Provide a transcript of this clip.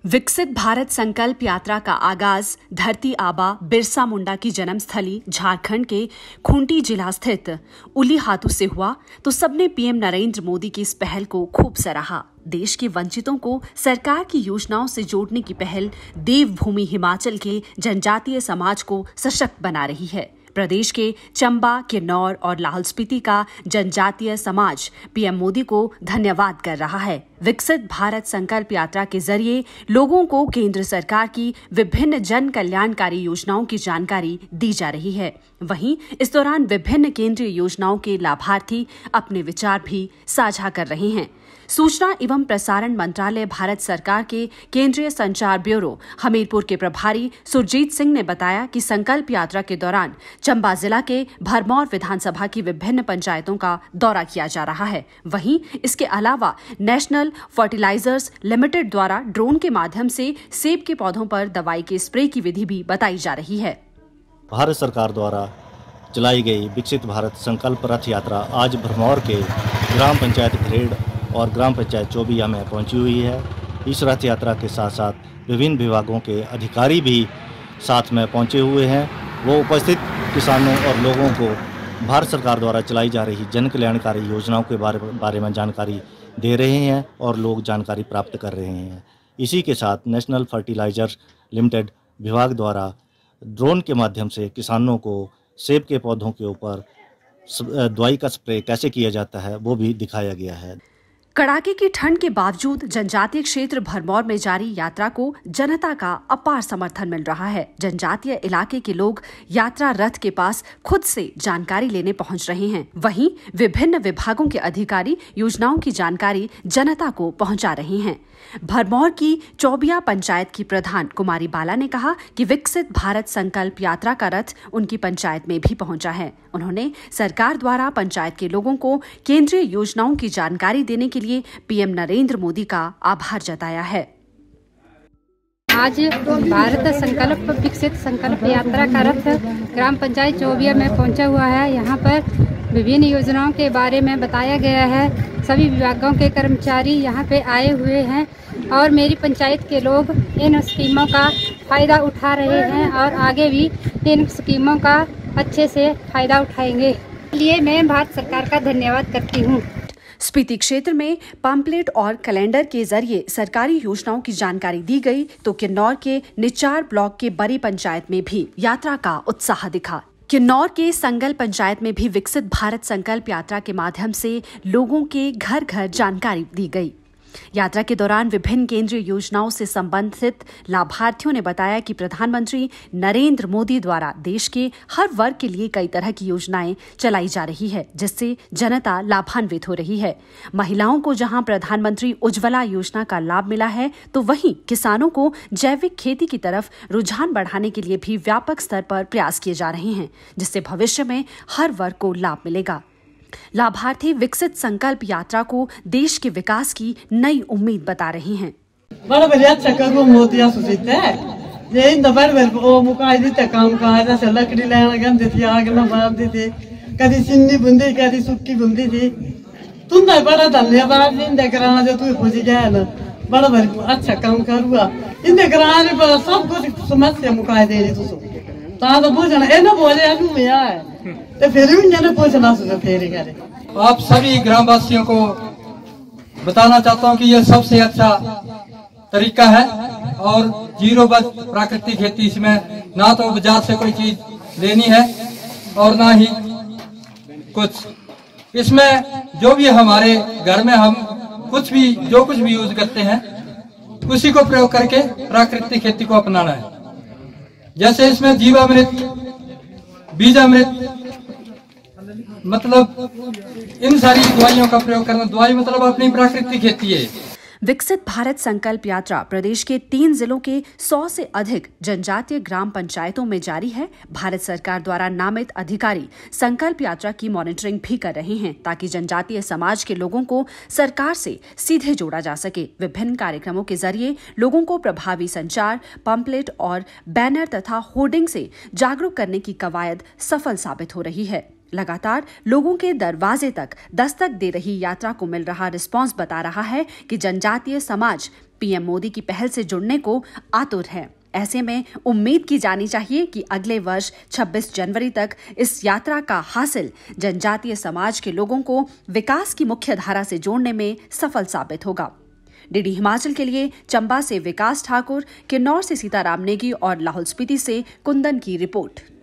विकसित भारत संकल्प यात्रा का आगाज धरती आबा बिरसा मुंडा की जन्मस्थली झारखंड के खूंटी जिला स्थित उलीहातू से हुआ तो सबने पीएम नरेंद्र मोदी की इस पहल को खूब सराहा। देश के वंचितों को सरकार की योजनाओं से जोड़ने की पहल देवभूमि हिमाचल के जनजातीय समाज को सशक्त बना रही है। प्रदेश के चंबा, किन्नौर और लाहौल स्पीति का जनजातीय समाज पीएम मोदी को धन्यवाद कर रहा है। विकसित भारत संकल्प यात्रा के जरिए लोगों को केंद्र सरकार की विभिन्न जन कल्याणकारी योजनाओं की जानकारी दी जा रही है। वहीं इस दौरान विभिन्न केंद्रीय योजनाओं के लाभार्थी अपने विचार भी साझा कर रहे हैं। सूचना एवं प्रसारण मंत्रालय भारत सरकार के केंद्रीय संचार ब्यूरो हमीरपुर के प्रभारी सुरजीत सिंह ने बताया कि संकल्प यात्रा के दौरान चंबा जिला के भरमौर विधानसभा की विभिन्न पंचायतों का दौरा किया जा रहा है। वहीं इसके अलावा नेशनल फर्टिलाइजर्स लिमिटेड द्वारा ड्रोन के माध्यम से सेब के पौधों पर दवाई के स्प्रे की विधि भी बताई जा रही है। भारत सरकार द्वारा चलाई गई विकसित भारत संकल्प रथ यात्रा आज भरमौर के ग्राम पंचायत ग्रेड और ग्राम पंचायत चौबिया में पहुंची हुई है। इस रथ यात्रा के साथ साथ विभिन्न विभागों के अधिकारी भी साथ में पहुंचे हुए हैं। वो उपस्थित किसानों और लोगों को भारत सरकार द्वारा चलाई जा रही जन कल्याणकारी योजनाओं के बारे में जानकारी दे रहे हैं और लोग जानकारी प्राप्त कर रहे हैं। इसी के साथ नेशनल फर्टिलाइजर लिमिटेड विभाग द्वारा ड्रोन के माध्यम से किसानों को सेब के पौधों के ऊपर दवाई का स्प्रे कैसे किया जाता है वो भी दिखाया गया है। कड़ाके की ठंड के बावजूद जनजातीय क्षेत्र भरमौर में जारी यात्रा को जनता का अपार समर्थन मिल रहा है। जनजातीय इलाके के लोग यात्रा रथ के पास खुद से जानकारी लेने पहुंच रहे हैं। वहीं विभिन्न विभागों के अधिकारी योजनाओं की जानकारी जनता को पहुंचा रहे हैं। भरमौर की चौबिया पंचायत की प्रधान कुमारी बाला ने कहा कि विकसित भारत संकल्प यात्रा का रथ उनकी पंचायत में भी पहुंचा है। उन्होंने सरकार द्वारा पंचायत के लोगों को केंद्रीय योजनाओं की जानकारी देने के लिए पीएम नरेंद्र मोदी का आभार जताया है। आज भारत संकल्प विकसित संकल्प यात्रा का रथ ग्राम पंचायत चौबिया में पहुंचा हुआ है। यहाँ पर विभिन्न योजनाओं के बारे में बताया गया है। सभी विभागों के कर्मचारी यहाँ पे आए हुए हैं और मेरी पंचायत के लोग इन स्कीमों का फायदा उठा रहे हैं और आगे भी इन स्कीमों का अच्छे से फायदा उठाएंगे। इसलिए मैं भारत सरकार का धन्यवाद करती हूँ। स्पीति क्षेत्र में पंपलेट और कैलेंडर के जरिए सरकारी योजनाओं की जानकारी दी गई तो किन्नौर के निचार ब्लॉक के बड़ी पंचायत में भी यात्रा का उत्साह दिखा। किन्नौर के संगल पंचायत में भी विकसित भारत संकल्प यात्रा के माध्यम से लोगों के घर घर जानकारी दी गई। यात्रा के दौरान विभिन्न केंद्रीय योजनाओं से संबंधित लाभार्थियों ने बताया कि प्रधानमंत्री नरेंद्र मोदी द्वारा देश के हर वर्ग के लिए कई तरह की योजनाएं चलाई जा रही है, जिससे जनता लाभान्वित हो रही है। महिलाओं को जहां प्रधानमंत्री उज्ज्वला योजना का लाभ मिला है तो वहीं किसानों को जैविक खेती की तरफ रुझान बढ़ाने के लिए भी व्यापक स्तर पर प्रयास किए जा रहे हैं, जिससे भविष्य में हर वर्ग को लाभ मिलेगा। लाभार्थी विकसित संकल्प यात्रा को देश के विकास की नई उम्मीद बता रहे हैं। बड़ा बढ़िया चक्कर मोदिया सुचित है ये इन दबार में ओ मुकाई देते काम का है जैसे लकड़ी लेना गन देती आग ना मार देती कभी सिन्नी बुंदी कभी सुक्की बुंदी थी। तुम ना बड़ा धन्यवाद इन देखना जो तू खोजी गया ना बड़ा बढ़िया अच्छा काम करूँगा इन देखना पर सब कुछ समस्या मुकाई दे रही तू तो पूछना ए ना बोले अनु में आए तो फिर भी मैंने पूछना सुना फेरी करे। आप सभी ग्रामवासियों को बताना चाहता हूं कि यह सबसे अच्छा तरीका है और जीरो बजट प्राकृतिक खेती। इसमें ना तो बाजार से कोई चीज लेनी है और ना ही कुछ इसमें जो भी हमारे घर में हम जो कुछ भी यूज करते हैं उसी को प्रयोग करके प्राकृतिक खेती को अपनाना है। जैसे इसमें जीवामृत, बीजामृत मतलब इन सारी दवाइयों का प्रयोग करना। दवाई मतलब अपनी प्राकृतिक खेती है। विकसित भारत संकल्प यात्रा प्रदेश के 3 जिलों के 100 से अधिक जनजातीय ग्राम पंचायतों में जारी है। भारत सरकार द्वारा नामित अधिकारी संकल्प यात्रा की मॉनिटरिंग भी कर रहे हैं ताकि जनजातीय समाज के लोगों को सरकार से सीधे जोड़ा जा सके। विभिन्न कार्यक्रमों के जरिए लोगों को प्रभावी संचार, पंपलेट और बैनर तथा होर्डिंग से जागरूक करने की कवायद सफल साबित हो रही है। लगातार लोगों के दरवाजे तक दस्तक दे रही यात्रा को मिल रहा रिस्पांस बता रहा है कि जनजातीय समाज पीएम मोदी की पहल से जुड़ने को आतुर है। ऐसे में उम्मीद की जानी चाहिए कि अगले वर्ष 26 जनवरी तक इस यात्रा का हासिल जनजातीय समाज के लोगों को विकास की मुख्य धारा से जोड़ने में सफल साबित होगा। डीडी हिमाचल के लिए चंबा से विकास ठाकुर, किन्नौर से सीताराम नेगी और लाहौल स्पीति से कुंदन की रिपोर्ट।